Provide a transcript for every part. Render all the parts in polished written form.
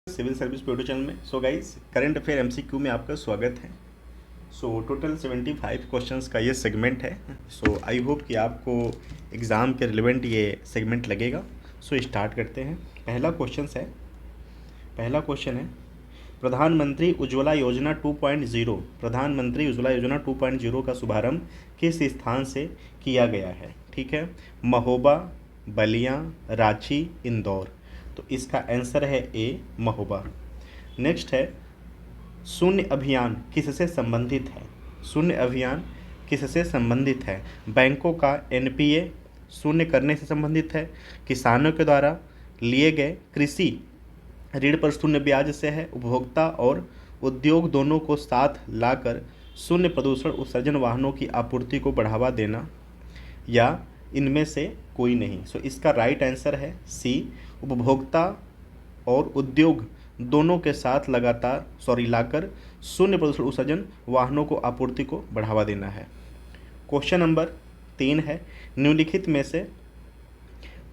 Civil service YouTube channel में। So guys, current affair MCQ में आपका स्वागत है। सो टोटल 75 क्वेश्चंस का ये सेगमेंट है। सो आई होप कि आपको एग्ज़ाम के रिलेवेंट ये सेगमेंट लगेगा। सो स्टार्ट करते हैं। पहला क्वेश्चन है प्रधानमंत्री उज्ज्वला योजना 2.0। प्रधानमंत्री उज्ज्वला योजना 2.0 का शुभारंभ किस स्थान से किया गया है? ठीक है, महोबा, बलिया, रांची, इंदौर। तो इसका आंसर है ए, महोबा। नेक्स्ट है शून्य अभियान किससे संबंधित है? शून्य अभियान किससे संबंधित है? बैंकों का एनपीए शून्य करने से संबंधित है, किसानों के द्वारा लिए गए कृषि ऋण पर शून्य ब्याज से है, उपभोक्ता और उद्योग दोनों को साथ लाकर शून्य प्रदूषण उत्सर्जन वाहनों की आपूर्ति को बढ़ावा देना, या इनमें से कोई नहीं। सो इसका राइट आंसर है सी, उपभोक्ता और उद्योग दोनों के साथ लाकर शून्य प्रदूषण उत्सर्जन वाहनों को आपूर्ति को बढ़ावा देना है। क्वेश्चन नंबर 3 है निम्नलिखित में से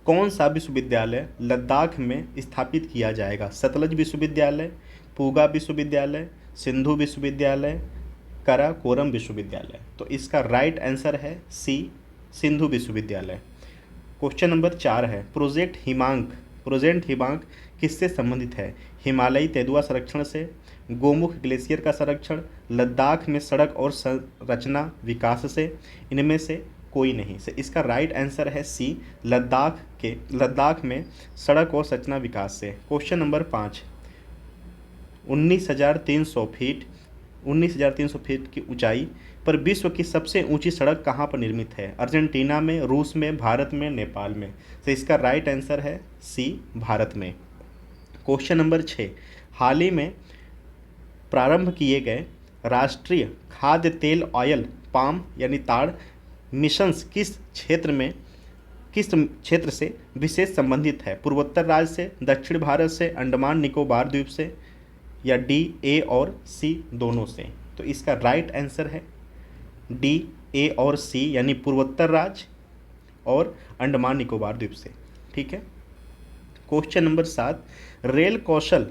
कौन सा विश्वविद्यालय लद्दाख में स्थापित किया जाएगा? सतलज विश्वविद्यालय, पूगा विश्वविद्यालय, सिंधु विश्वविद्यालय, काराकोरम विश्वविद्यालय। तो इसका राइट आंसर है सी, सिंधु विश्वविद्यालय। क्वेश्चन नंबर 4 है प्रोजेक्ट हिमांक किससे संबंधित है? हिमालयी तेंदुआ संरक्षण से, गोमुख ग्लेशियर का संरक्षण, लद्दाख में सड़क और संरचना विकास से, इनमें से कोई नहीं। से इसका राइट आंसर है सी, लद्दाख में सड़क और संरचना विकास से। क्वेश्चन नंबर 5 19,300 फीट की ऊंचाई पर विश्व की सबसे ऊंची सड़क कहाँ पर निर्मित है? अर्जेंटीना में, रूस में, भारत में, नेपाल में। तो इसका राइट आंसर है सी, भारत में। क्वेश्चन नंबर 6 हाल ही में प्रारंभ किए गए राष्ट्रीय खाद्य तेल ऑयल पाम यानी ताड़ मिशंस किस क्षेत्र से विशेष संबंधित है? पूर्वोत्तर राज्य से, दक्षिण भारत से, अंडमान निकोबार द्वीप से, या डी, ए और सी दोनों से। तो इसका राइट आंसर है डी, ए और सी, यानी पूर्वोत्तर राज्य और अंडमान निकोबार द्वीप से। ठीक है। क्वेश्चन नंबर 7 रेल कौशल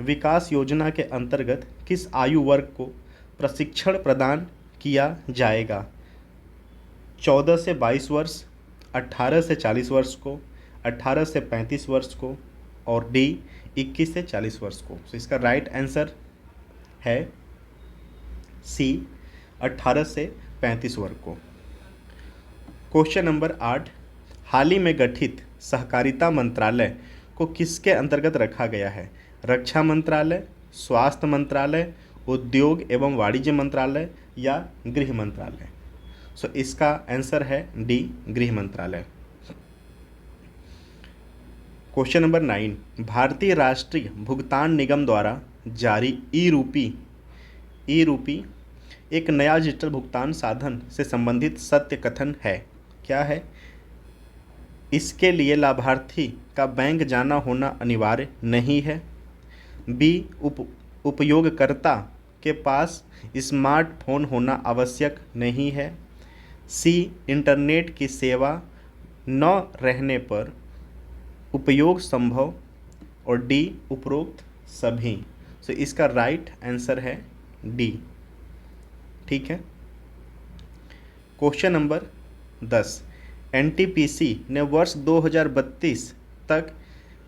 विकास योजना के अंतर्गत किस आयु वर्ग को प्रशिक्षण प्रदान किया जाएगा? 14 से 22 वर्ष, 18 से 40 वर्ष को, 18 से 35 वर्ष को, और डी 21 से 40 वर्ष को। तो इसका राइट आंसर है सी, 18 से 35 वर्ग को। क्वेश्चन नंबर 8 हाल ही में गठित सहकारिता मंत्रालय को किसके अंतर्गत रखा गया है? रक्षा मंत्रालय, स्वास्थ्य मंत्रालय, उद्योग एवं वाणिज्य मंत्रालय, या गृह मंत्रालय। सो इसका आंसर है डी, गृह मंत्रालय। क्वेश्चन नंबर 9 भारतीय राष्ट्रीय भुगतान निगम द्वारा जारी ई रूपी एक नया डिजिटल भुगतान साधन से संबंधित सत्य कथन है। क्या है? इसके लिए लाभार्थी का बैंक जाना होना अनिवार्य नहीं है। बी, उपयोगकर्ता के पास स्मार्टफोन होना आवश्यक नहीं है। सी, इंटरनेट की सेवा न रहने पर उपयोग संभव, और डी, उपरोक्त सभी। तो इसका राइट आंसर है डी। ठीक है। क्वेश्चन नंबर 10 एनटीपीसी ने वर्ष 2032 तक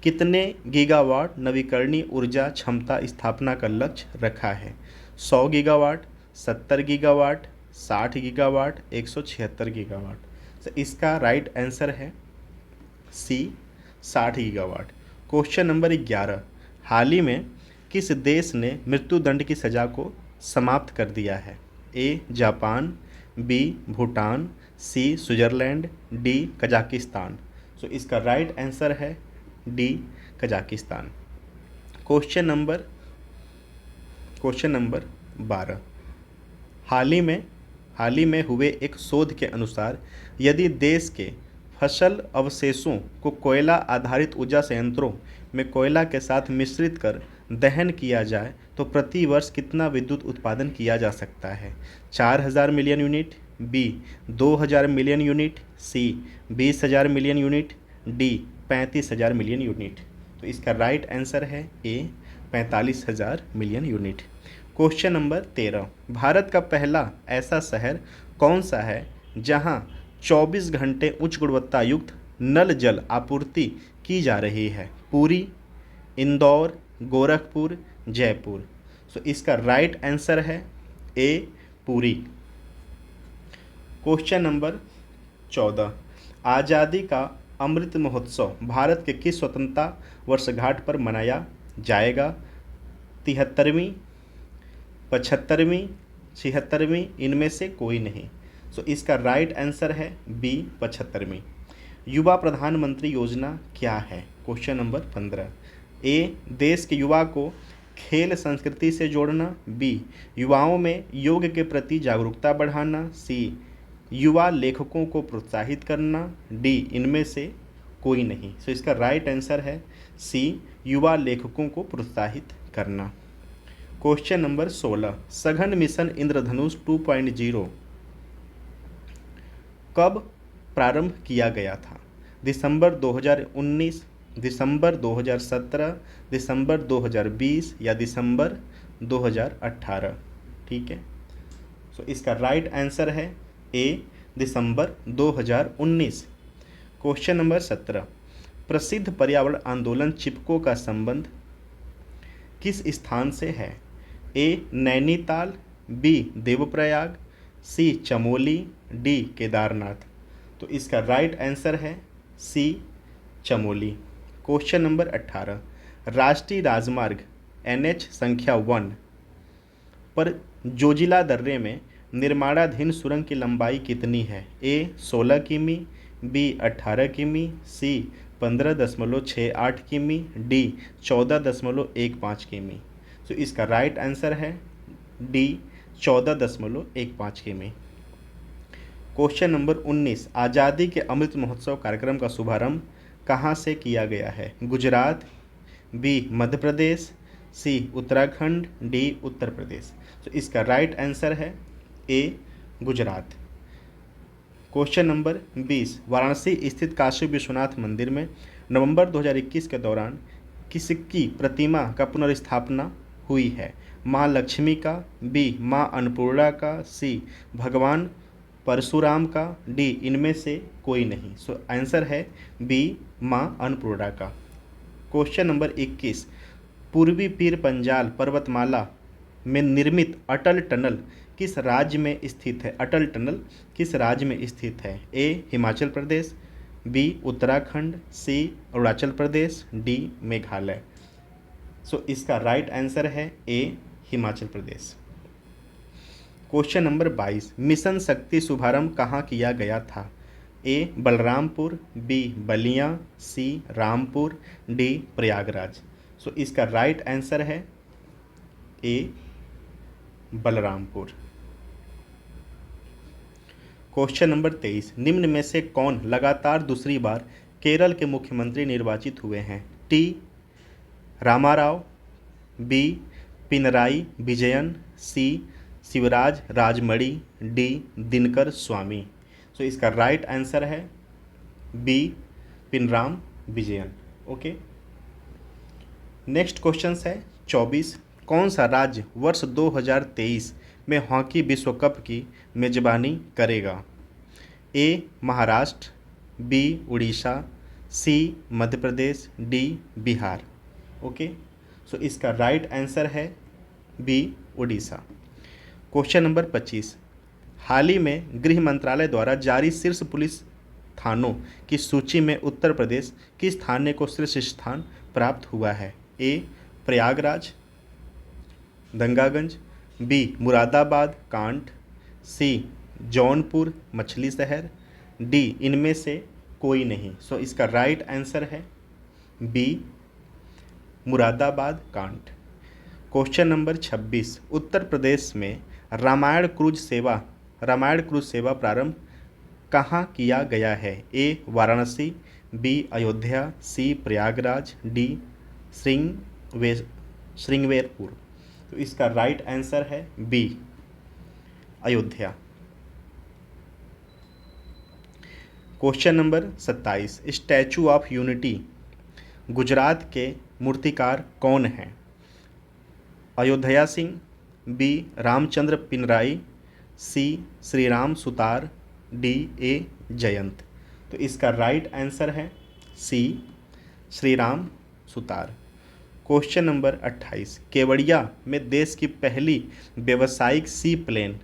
कितने गीगावाट नवीकरणीय ऊर्जा क्षमता स्थापना का लक्ष्य रखा है? 100 गीगावाट, 70 गीगावाट, 60 गीगावाट, 176 गीगावाट। तो इसका राइट आंसर है सी, 60 गीगावाट। क्वेश्चन नंबर 11 हाल ही में किस देश ने मृत्युदंड की सज़ा को समाप्त कर दिया है? ए, जापान, बी, भूटान, सी, स्विट्ज़रलैंड, डी, कजाकिस्तान। सो इसका राइट आंसर है डी, कजाकिस्तान। क्वेश्चन नंबर 12 हाल ही में हुए एक शोध के अनुसार यदि देश के फसल अवशेषों को कोयला आधारित ऊर्जा संयंत्रों में कोयला के साथ मिश्रित कर दहन किया जाए तो प्रति वर्ष कितना विद्युत उत्पादन किया जा सकता है? 4000 million unit, B 2000 million unit, C 20,000 million unit, D 35,000 million unit. तो इसका राइट आंसर है A 45,000 million unit. Question number 13, Bharat का पहला ऐसा शहर कौन सा है जहां 24 घंटे उच्च गुणवत्ता युक्त नल जल आपूर्ति की जा रही है? पुरी, इंदौर, गोरखपुर, जयपुर। सो इसका राइट आंसर है ए पुरी। क्वेश्चन नंबर 14, आज़ादी का अमृत महोत्सव भारत के किस स्वतंत्रता वर्षगांठ पर मनाया जाएगा? 73वीं, 75वीं, 76वीं, इनमें से कोई नहीं। सो इसका राइट आंसर है बी 75वीं। युवा प्रधानमंत्री योजना क्या है? क्वेश्चन नंबर 15, ए देश के युवा को खेल संस्कृति से जोड़ना, बी युवाओं में योग के प्रति जागरूकता बढ़ाना, सी युवा लेखकों को प्रोत्साहित करना, डी इनमें से कोई नहीं। सो इसका राइट आंसर है सी युवा लेखकों को प्रोत्साहित करना। क्वेश्चन नंबर 16, सघन मिशन इंद्रधनुष 2.0 कब प्रारंभ किया गया था? दिसंबर 2019, दिसंबर 2017, दिसंबर 2020 या दिसंबर 2018? ठीक है, सो इसका राइट आंसर है ए दिसंबर 2019। क्वेश्चन नंबर 17, प्रसिद्ध पर्यावरण आंदोलन चिपको का संबंध किस स्थान से है? ए नैनीताल, बी देवप्रयाग, सी चमोली, डी केदारनाथ। तो इसका राइट आंसर है सी चमोली। क्वेश्चन नंबर 18, राष्ट्रीय राजमार्ग NH संख्या 1 पर जोजिला दर्रे में निर्माणाधीन सुरंग की लंबाई कितनी है? ए 16 किमी, बी 18 किमी, सी 15.68 किमी, डी 14.15 किमी। तो इसका राइट आंसर है डी 14.15 किमी। क्वेश्चन नंबर 19, आज़ादी के अमृत महोत्सव कार्यक्रम का शुभारंभ कहाँ से किया गया है? गुजरात, बी मध्य प्रदेश, सी उत्तराखंड, डी उत्तर प्रदेश। तो इसका राइट आंसर है ए गुजरात। क्वेश्चन नंबर 20, वाराणसी स्थित काशी विश्वनाथ मंदिर में नवंबर 2021 के दौरान किसकी प्रतिमा का पुनर्स्थापना हुई है? माँ लक्ष्मी का, बी माँ अन्नपूर्णा का, सी भगवान परशुराम का, डी इनमें से कोई नहीं। सो आंसर है बी माँ अन्नपूर्णा का। क्वेश्चन नंबर 21, पूर्वी पीर पंजाल पर्वतमाला में निर्मित अटल टनल किस राज्य में स्थित है? अटल टनल किस राज्य में स्थित है? ए हिमाचल प्रदेश, बी उत्तराखंड, सी अरुणाचल प्रदेश, डी मेघालय। सो इसका राइट आंसर है ए Himachal Pradesh. Question number 22, mission शक्ति शुभारंभ कहाँ किया गया था? ए बलरामपुर, बी बलिया, सी रामपुर, डी प्रयागराज। सो इसका राइट आंसर है ए बलरामपुर। क्वेश्चन नंबर 23, निम्न में से कौन लगातार दूसरी बार केरल के मुख्यमंत्री निर्वाचित हुए हैं? T Ramarao, B Pinarayi Vijayan, C Shivraj Rajmani, D Dinkar Swamy. So इसका राइट आंसर है B Pinarayi Vijayan. Okay, next question है 24, कौन सा राज्य वर्ष 2023 में हॉकी विश्व कप की मेजबानी करेगा? ए महाराष्ट्र, बी उड़ीसा, सी मध्य प्रदेश, डी बिहार। ओके, सो इसका राइट आंसर है बी उड़ीसा। क्वेश्चन नंबर 25, हाल ही में गृह मंत्रालय द्वारा जारी शीर्ष पुलिस थानों की सूची में उत्तर प्रदेश किस थाने को शीर्ष स्थान प्राप्त हुआ है? A Prayagraj Dangaganj, B Moradabad Kant, C Jaunpur Machhli Shahar, D इनमें से कोई नहीं। सो इसका राइट आंसर है B Moradabad Kant. Question number 26, Uttar Pradesh में रामायण क्रूज सेवा प्रारंभ कहाँ किया गया है? A Varanasi, B Ayodhya, C Prayagraj, D Shringverpur. तो इसका राइट आंसर है B Ayodhya. Question number 27, Statue of Unity Gujarat के मूर्तिकार कौन हैं? Ayodhya Singh, B Ramchandra Pinarayi, C Shriram Sutar, D A Jayant. तो इसका राइट आंसर है C Shriram Sutar. Question number 28, Kevadia में देश की पहली व्यावसायिक सी प्लेन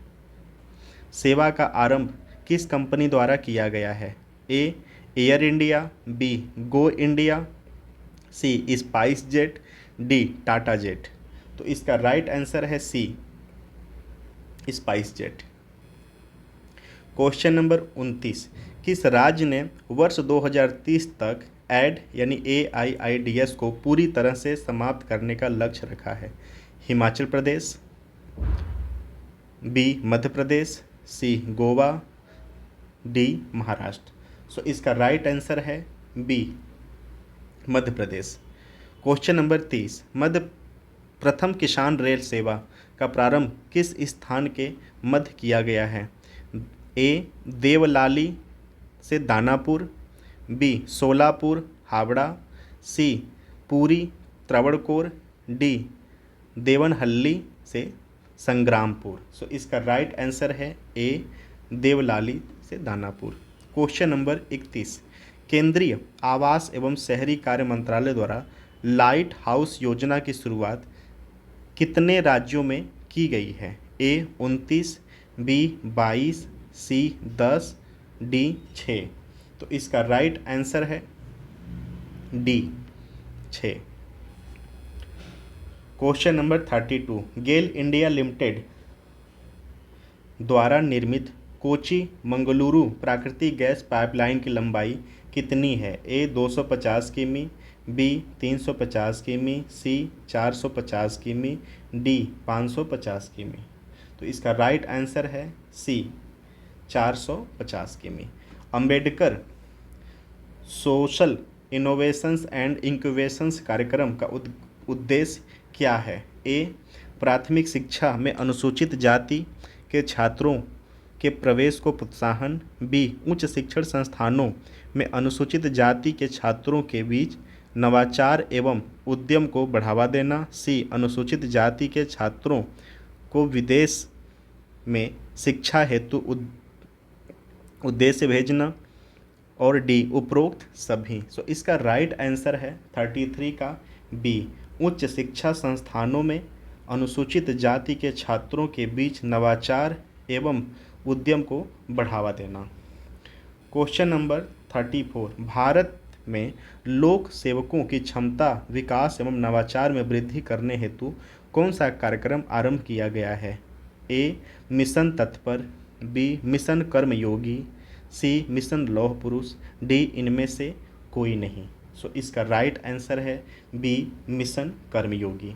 सेवा का आरंभ किस कंपनी द्वारा किया गया है? A Air India, B Go India, C SpiceJet, D Tata jet. तो इसका राइट आंसर है C SpiceJet. Question number 29, किस राज्य ने वर्ष 2030 तक एड यानी AIDS को पूरी तरह से समाप्त करने का लक्ष्य रखा है? हिमाचल प्रदेश, बी मध्य प्रदेश, सी गोवा, डी महाराष्ट्र। सो इसका राइट आंसर है B Madhya Pradesh. Question number 30, प्रथम किसान रेल सेवा का प्रारंभ किस स्थान के मध्य किया गया है? ए देवलाली से दानापुर, बी सोलापुर हावड़ा, सी पूरी त्रावणकोर, डी देवनहल्ली से संग्रामपुर। सो इसका राइट आंसर है ए देवलाली से दानापुर। क्वेश्चन नंबर 31, केंद्रीय आवास एवं शहरी कार्य मंत्रालय द्वारा लाइट हाउस योजना की शुरुआत कितने राज्यों में की गई है? ए 29, बी 22, सी 10, डी 6। तो इसका राइट आंसर है डी 6। क्वेश्चन नंबर 32, गेल इंडिया लिमिटेड द्वारा निर्मित कोची मंगलुरु प्राकृतिक गैस पाइपलाइन की लंबाई कितनी है? ए 250 किमी, बी 350 किमी, सी 450 किमी, डी 550 किमी। तो इसका राइट आंसर है सी 450 किमी। अंबेडकर सोशल इनोवेशंस एंड इंक्यूबेशंस कार्यक्रम का उद्देश्य क्या है? ए प्राथमिक शिक्षा में अनुसूचित जाति के छात्रों के प्रवेश को प्रोत्साहन, बी उच्च शिक्षण संस्थानों में अनुसूचित जाति के छात्रों के बीच नवाचार एवं उद्यम को बढ़ावा देना, सी अनुसूचित जाति के छात्रों को विदेश में शिक्षा हेतु उद्देश्य भेजना, और डी उपरोक्त सभी। सो इसका राइट आंसर है 33 का बी उच्च शिक्षा संस्थानों में अनुसूचित जाति के छात्रों के बीच नवाचार एवं उद्यम को बढ़ावा देना। क्वेश्चन नंबर 34, भारत में लोक सेवकों की क्षमता विकास एवं नवाचार में वृद्धि करने हेतु कौन सा कार्यक्रम आरंभ किया गया है? ए मिशन तत्पर, बी मिशन कर्मयोगी, सी मिशन लौह पुरुष, डी इनमें से कोई नहीं। सो इसका राइट आंसर है बी मिशन कर्मयोगी।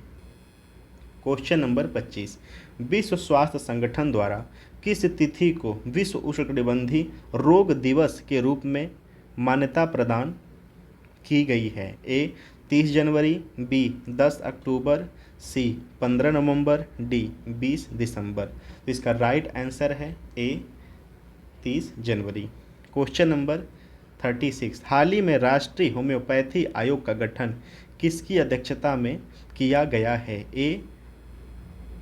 क्वेश्चन नंबर 25, विश्व स्वास्थ्य संगठन द्वारा किस तिथि को विश्व उष्णकटिबंधीय रोग दिवस के रूप में मान्यता प्रदान की गई है? ए 30 जनवरी, बी 10 अक्टूबर, सी 15 नवंबर, डी 20 दिसंबर। तो इसका राइट आंसर है ए 30 जनवरी। क्वेश्चन नंबर 36, हाल ही में राष्ट्रीय होम्योपैथी आयोग का गठन किसकी अध्यक्षता में किया गया है? A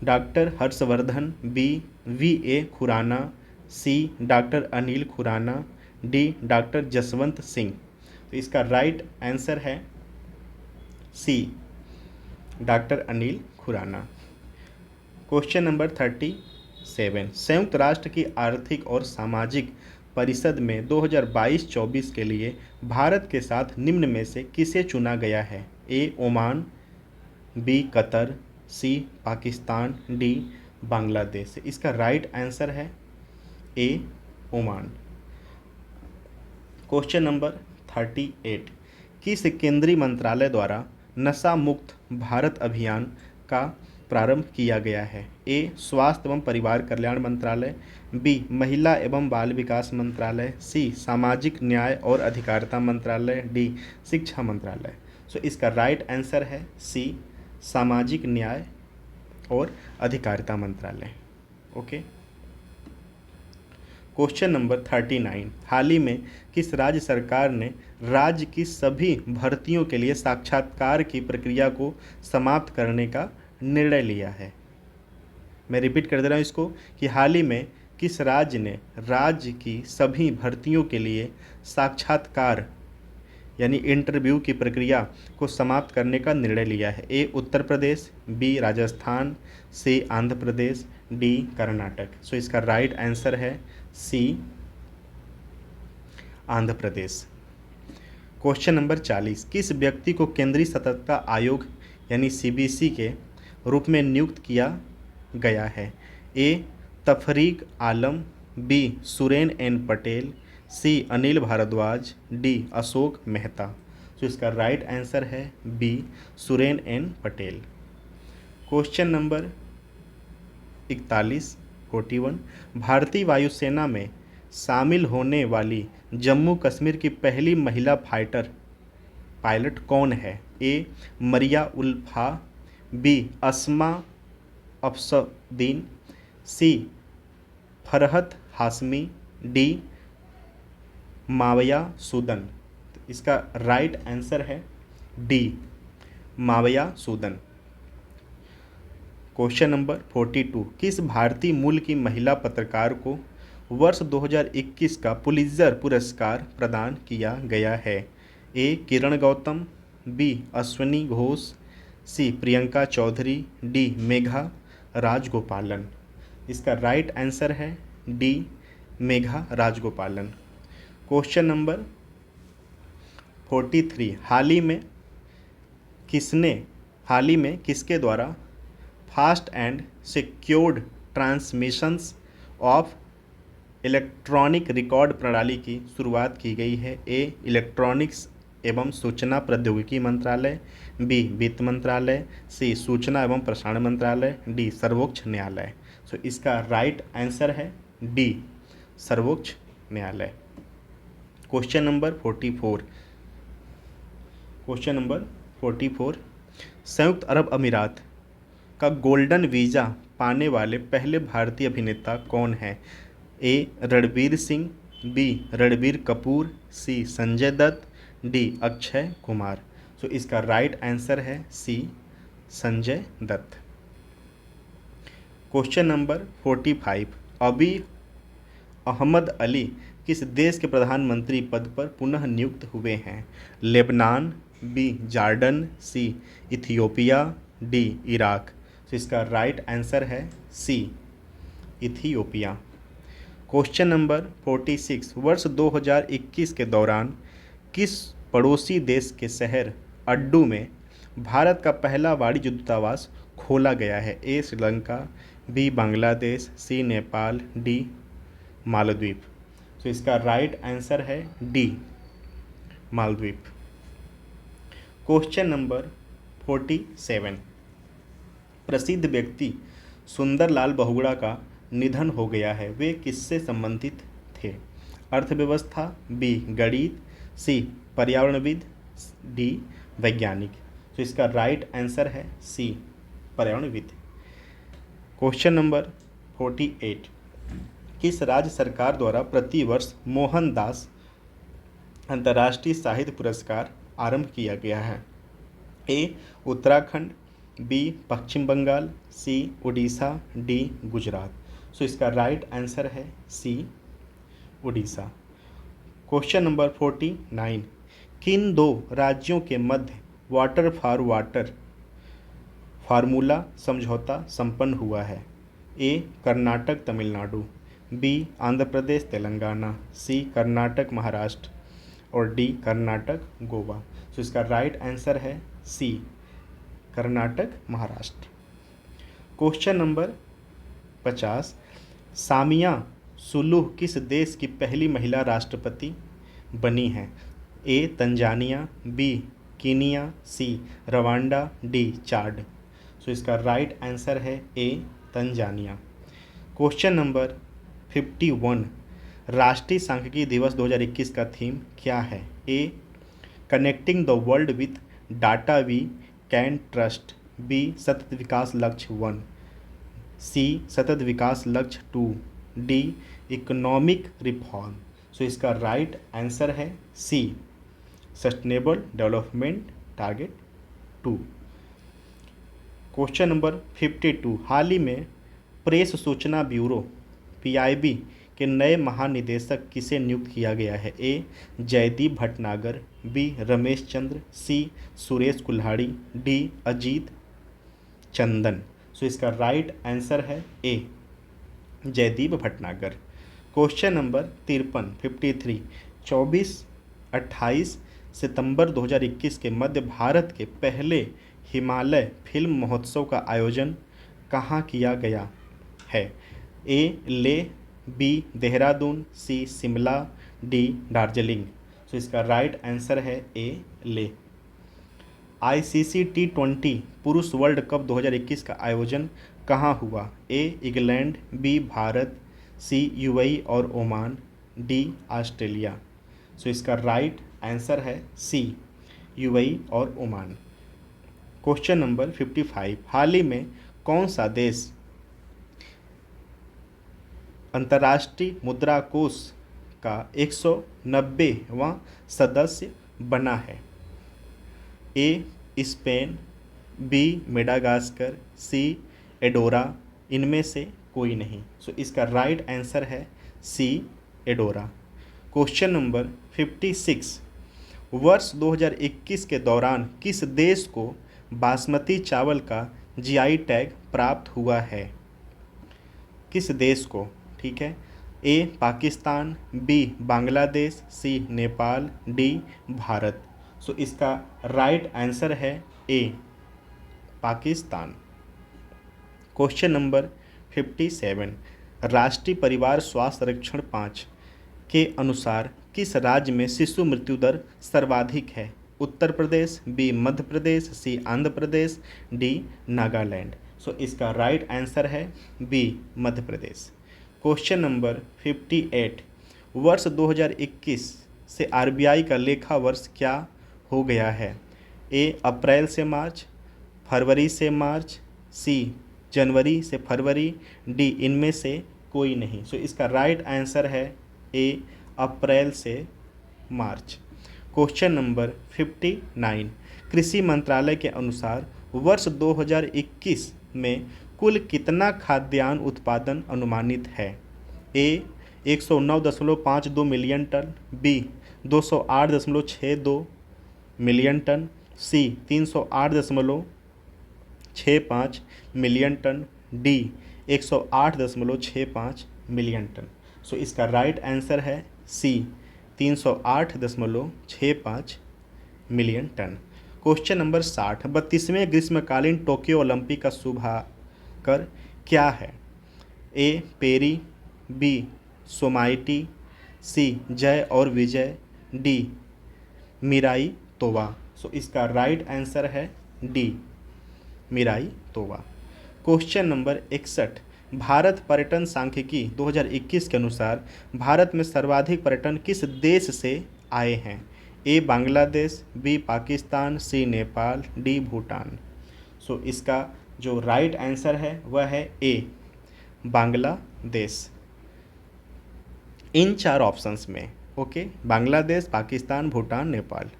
doctor Harshvardhan, B VA Khurana, C doctor Anil Khurana, D doctor Jaswant Singh. तो इसका राइट आंसर है C doctor Anil Khurana. Question number 37, संयुक्त राष्ट्र की आर्थिक और सामाजिक परिषद में 2022-24 के लिए भारत के साथ निम्न में से किसे चुना गया है? ए ओमान, बी कतर, सी पाकिस्तान, डी बांग्लादेश। इसका राइट आंसर है ए ओमान। क्वेश्चन नंबर 38, किस केंद्रीय मंत्रालय द्वारा नशा मुक्त भारत अभियान का प्रारंभ किया गया है? ए स्वास्थ्य एवं परिवार कल्याण मंत्रालय, बी महिला एवं बाल विकास मंत्रालय, सी सामाजिक न्याय और अधिकारिता मंत्रालय, डी शिक्षा मंत्रालय। सो इसका राइट आंसर है सी सामाजिक न्याय और अधिकारिता मंत्रालय। ओके। क्वेश्चन नंबर 39, हाल ही में किस राज्य सरकार ने राज्य की सभी भर्तियों के लिए साक्षात्कार की प्रक्रिया को समाप्त करने का निर्णय लिया है? मैं रिपीट कर दे रहा हूँ इसको कि हाल ही में किस राज्य ने राज्य की सभी भर्तियों के लिए साक्षात्कार यानी इंटरव्यू की प्रक्रिया को समाप्त करने का निर्णय लिया है? ए उत्तर प्रदेश, बी राजस्थान, सी आंध्र प्रदेश, डी कर्नाटक। सो इसका राइट आंसर है सी आंध्र प्रदेश। क्वेश्चन नंबर 40, किस व्यक्ति को केंद्रीय सतर्कता आयोग यानी सीबीसी के रूप में नियुक्त किया गया है? A Tafreeq Alam, B Suren N Patel, C Anil Bhardwaj, D Ashok Mehta. तो इसका राइट आंसर है B Suren N Patel. Question number 41, भारतीय वायुसेना में शामिल होने वाली जम्मू कश्मीर की पहली महिला फाइटर पायलट कौन है? ए मरिया उल्फा, बी अस्मा अफसुद्दीन, सी फरहत हाशमी, डी माविया सूदन। तो इसका राइट आंसर है D Muawiya Sudan. Question number 42, किस भारतीय मूल की महिला पत्रकार को वर्ष 2021 का पुलित्जर पुरस्कार प्रदान किया गया है? ए किरण गौतम, बी अश्विनी घोष, सी प्रियंका चौधरी, डी मेघा राजगोपालन। इसका राइट आंसर है D Megha Rajagopalan. Question number 43, हाल ही में किसके द्वारा fast and secured transmissions of electronic record प्रणाली की शुरुआत की गई है? ए इलेक्ट्रॉनिक्स एवं सूचना प्रौद्योगिकी मंत्रालय, बी वित्त मंत्रालय, सी सूचना एवं प्रसारण मंत्रालय, डी सर्वोच्च न्यायालय। सो इसका राइट आंसर है डी सर्वोच्च न्यायालय। क्वेश्चन नंबर 44, संयुक्त अरब अमीरात का गोल्डन वीज़ा पाने वाले पहले भारतीय अभिनेता कौन हैं? ए रणवीर सिंह, बी रणबीर कपूर, सी संजय दत्त, डी अक्षय कुमार। सो इसका राइट आंसर है सी संजय दत्त। क्वेश्चन नंबर 45, अभी अहमद अली किस देश के प्रधानमंत्री पद पर पुनः नियुक्त हुए हैं? लेबनान, बी जॉर्डन, सी इथियोपिया, डी इराक। तो इसका राइट आंसर है सी इथियोपिया। क्वेश्चन नंबर 46, वर्ष 2021 के दौरान किस पड़ोसी देश के शहर अड्डू में भारत का पहला वाणिज्य दूतावास खोला गया है? ए श्रीलंका, बी बांग्लादेश, सी नेपाल, डी मालदीव। तो इसका राइट आंसर है डी मालदीव। क्वेश्चन नंबर 47, प्रसिद्ध व्यक्ति सुंदरलाल बहुगुणा का निधन हो गया है, वे किससे संबंधित थे? अर्थव्यवस्था, बी गणित, सी पर्यावरणविद, डी वैज्ञानिक। तो इसका राइट आंसर है सी पर्यावरणविद। क्वेश्चन नंबर 48, किस राज्य सरकार द्वारा प्रतिवर्ष मोहनदास अंतर्राष्ट्रीय साहित्य पुरस्कार आरंभ किया गया है? ए उत्तराखंड, बी पश्चिम बंगाल, सी उड़ीसा, डी गुजरात। सो इसका राइट आंसर है सी उड़ीसा। क्वेश्चन नंबर 49, किन दो राज्यों के मध्य वाटर फॉर वाटर फार्मूला समझौता संपन्न हुआ है? ए कर्नाटक तमिलनाडु, बी आंध्र प्रदेश तेलंगाना, सी कर्नाटक महाराष्ट्र और डी कर्नाटक गोवा। तो इसका राइट आंसर है सी कर्नाटक महाराष्ट्र। क्वेश्चन नंबर 50, सामिया सुलूह किस देश की पहली महिला राष्ट्रपति बनी है? ए तंजानिया, बी कीनिया, सी रवांडा, डी चाड। सो इसका राइट आंसर है ए तंजानिया। क्वेश्चन नंबर 51, राष्ट्रीय सांख्यिकी दिवस 2021 का थीम क्या है? A connecting the world with data we can trust, B सतत विकास लक्ष्य 1, सी सतत विकास लक्ष्य 2, डी इकोनॉमिक रिफॉर्म। सो इसका राइट आंसर है C, sustainable development target 2। Question number 52, हाल ही में प्रेस सूचना ब्यूरो पीआईबी के नए महानिदेशक किसे नियुक्त किया गया है? ए जयदीप भटनागर, बी रमेश चंद्र, सी सुरेश कुल्हाड़ी, डी अजीत चंदन। सो इसका राइट आंसर है ए जयदीप भटनागर। क्वेश्चन नंबर 53 53, 24-28 सितंबर 2021 के मध्य भारत के पहले हिमालय फिल्म महोत्सव का आयोजन कहाँ किया गया है? ए लेह, बी देहरादून, सी शिमला, डी दार्जिलिंग। सो इसका राइट आंसर है ए लेह। आईसीसी T20 पुरुष वर्ल्ड कप 2021 का आयोजन कहाँ हुआ? A England, B Bharat, C UAE और ओमान, डी ऑस्ट्रेलिया। सो इसका राइट आंसर है सी यूएई और ओमान। क्वेश्चन नंबर 55, हाल ही में कौन सा देश अंतर्राष्ट्रीय मुद्रा कोष का 190वां सदस्य बना है? ए स्पेन, बी मेडागास्कर, सी एडोरा, इनमें से कोई नहीं। सो इसका राइट आंसर है सी एडोरा। क्वेश्चन नंबर 56, वर्ष 2021 के दौरान किस देश को बासमती चावल का जीआई टैग प्राप्त हुआ है? किस देश को? ठीक है, ए पाकिस्तान, बी बांग्लादेश, सी नेपाल, डी भारत। सो इसका राइट आंसर है ए पाकिस्तान। क्वेश्चन नंबर 57, राष्ट्रीय परिवार स्वास्थ्य संरक्षण 5 के अनुसार किस राज्य में शिशु मृत्यु दर सर्वाधिक है? उत्तर प्रदेश, बी मध्य प्रदेश, सी आंध्र प्रदेश, डी नागालैंड। सो इसका राइट आंसर है B Madhya Pradesh. Question number 58, वर्ष 2021 से आरबीआई का लेखा वर्ष क्या हो गया है? ए अप्रैल से मार्च, फरवरी से मार्च, सी जनवरी से फरवरी, डी इनमें से कोई नहीं। सो इसका राइट आंसर है ए अप्रैल से मार्च। क्वेश्चन नंबर 59, कृषि मंत्रालय के अनुसार वर्ष 2021 में कुल कितना खाद्यान्न उत्पादन अनुमानित है? A 109.52 million tonne, B 208.62 million tonne, C 308.65 million tonne, D 108.65 million tonne. So इसका राइट आंसर है C 308.65 million tonne. Question number 60, 32वें ग्रीष्मकालीन टोक्यो ओलंपिक का शुभाकर क्या है? ए पेरी, बी सोमाइटी, सी जय और विजय, डी मिराई तोवा। सो इसका राइट आंसर है D Miraitowa. Question number 61, Bharat पर्यटन सांख्यिकी 2021 के अनुसार भारत में सर्वाधिक पर्यटन किस देश से आए हैं? ए बांग्लादेश, बी पाकिस्तान, सी नेपाल, डी भूटान। सो इसका जो राइट आंसर है वह है ए बांग्लादेश। इन 4 ऑप्शंस में okay, Bangladesh, Pakistan, Bhutan, Nepal.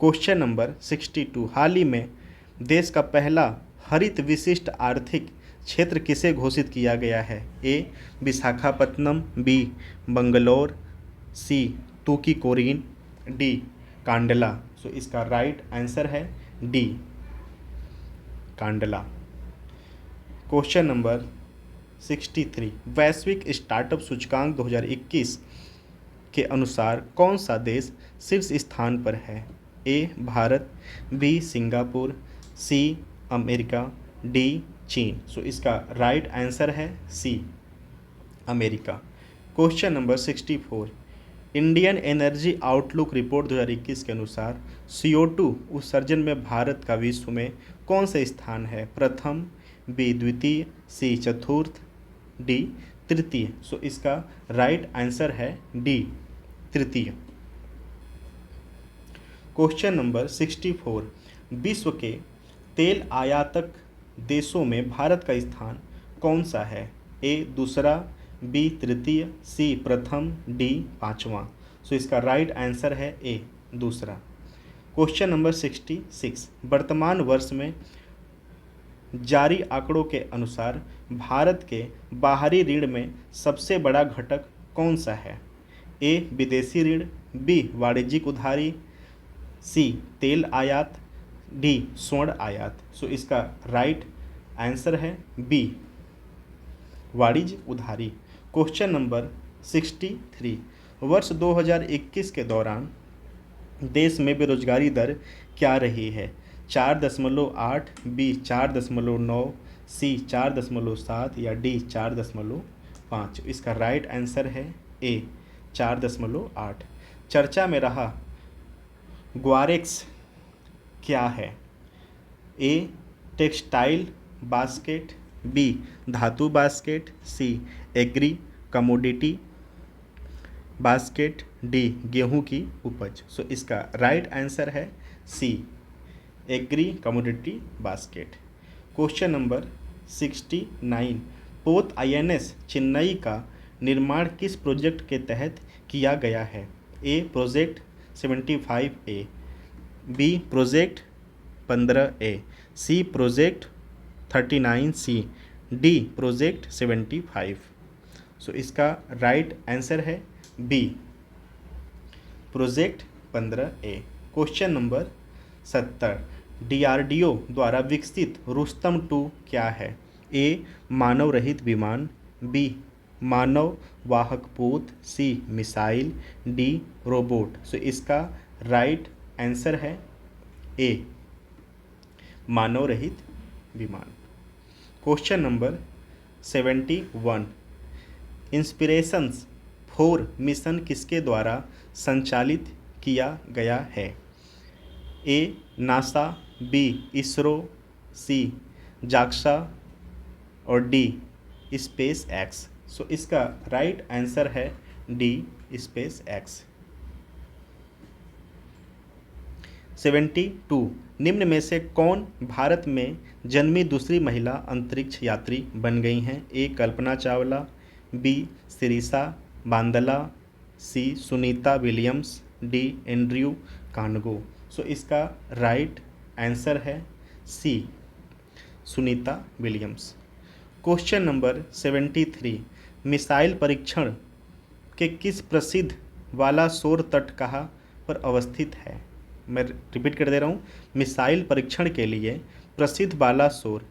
Question number 62, हाल ही में देश का पहला हरित विशिष्ट आर्थिक क्षेत्र किसे घोषित किया गया है? ए विशाखापत्तनम, बी बंगलौर, सी तूतीकोरिन, डी कांडला। सो इसका राइट आंसर है डी कांडला। क्वेश्चन नंबर 63, वैश्विक स्टार्टअप सूचकांक 2021 के अनुसार कौन सा देश शीर्ष स्थान पर है? A Bharat, B Singapore, C America, D चीन। सो इसका राइट आंसर है C America. Question number 64, Indian energy outlook report 2021 के अनुसार CO2 उत्सर्जन में भारत का विश्व में कौन सा स्थान है? प्रथम, बी द्वितीय, सी चतुर्थ, डी तृतीय। सो इसका राइट आंसर है डी तृतीय। क्वेश्चन नंबर 64, विश्व के तेल आयातक देशों में भारत का स्थान कौन सा है? ए दूसरा, बी तृतीय, सी प्रथम, डी पाँचवां। सो इसका राइट आंसर है ए दूसरा। क्वेश्चन नंबर 66, वर्तमान वर्ष में जारी आंकड़ों के अनुसार भारत के बाहरी ऋण में सबसे बड़ा घटक कौन सा है? ए विदेशी ऋण, बी वाणिज्यिक उधारी, सी तेल आयात, डी स्वर्ण आयात। सो इसका राइट आंसर है बी वाणिज्य उधारी। क्वेश्चन नंबर 63, वर्ष 2021 के दौरान देश में बेरोजगारी दर क्या रही है? 4.8, बी 4.9, सी 4.7 या डी 4.5। इसका राइट आंसर है ए 4.8। चर्चा में रहा ग्वारेक्स क्या है? ए टेक्सटाइल बास्केट, बी धातु basket, C agri commodity basket, D गेहूं की उपज। सो इसका राइट आंसर है C agri commodity basket. Question number 69, पोत INS चेन्नई का निर्माण किस प्रोजेक्ट के तहत किया गया है? A project 75A, B project 15A, C project 39C, D project 75। So इसका राइट आंसर है B project 15A। Question number 70, DRDO द्वारा विकसित रुस्तम 2 क्या है? ए मानव रहित विमान, बी मानव वाहक पोत, सी मिसाइल, डी रोबोट। सो इसका राइट आंसर है ए मानव रहित विमान। क्वेश्चन नंबर 71, इंस्पिरेशंस 4 मिशन किसके द्वारा संचालित किया गया है? A NASA, B ISRO, C JAXA और डी स्पेस एक्स। सो इसका राइट आंसर है डी स्पेस एक्स। 72, निम्न में से कौन भारत में जन्मी दूसरी महिला अंतरिक्ष यात्री बन गई हैं? A Kalpana Chawla, B Sirisha Bandla, C Sunita Williams, D एंड्रयू कानगो। सो इसका राइट आंसर है C Sunita Williams. Question number 73, missile परीक्षण के किस प्रसिद्ध बालासोर तट कहाँ पर अवस्थित है? मैं रिपीट कर दे रहा हूँ, मिसाइल परीक्षण के लिए प्रसिद्ध बालासोर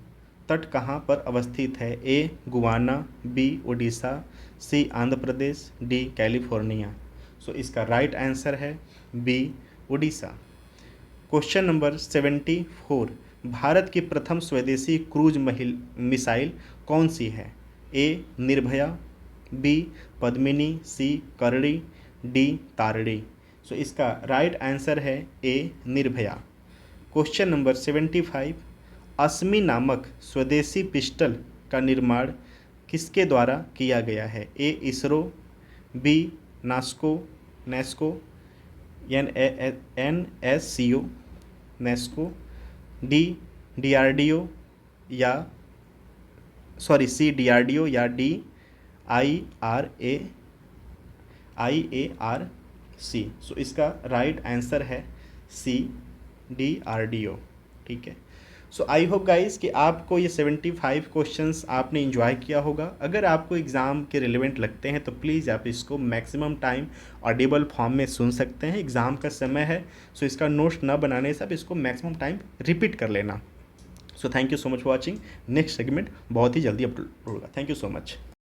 तट कहाँ पर अवस्थित है? A Guyana, B Orissa, C Andhra Pradesh, D California. So इसका राइट आंसर है बी उड़ीसा। क्वेश्चन नंबर 74, भारत की प्रथम स्वदेशी क्रूज मिसाइल कौन सी है? A Nirbhaya, B Padmini, C Karni, D Tarini. So इसका राइट आंसर है A Nirbhaya. Question number 75, Asmi नामक स्वदेशी पिस्टल का निर्माण किसके द्वारा किया गया है? A ISRO, B NESCO NSCO NESCO, D DRDO या सी DRDO या डी IARC। सो इसका राइट आंसर है सी DRDO। ठीक है। सो आई होप गाइस कि आपको ये 75 क्वेश्चंस आपने इंजॉय किया होगा। अगर आपको एग्ज़ाम के रिलेवेंट लगते हैं तो प्लीज़ आप इसको मैक्सिमम टाइम ऑडिबल फॉर्म में सुन सकते हैं। एग्ज़ाम का समय है, सो इसका नोट्स ना बनाने से आप इसको मैक्सिमम टाइम रिपीट कर लेना। So thank you so much for watching. Next segment बहुत ही जल्दी अपलोड होगा। Thank you so much.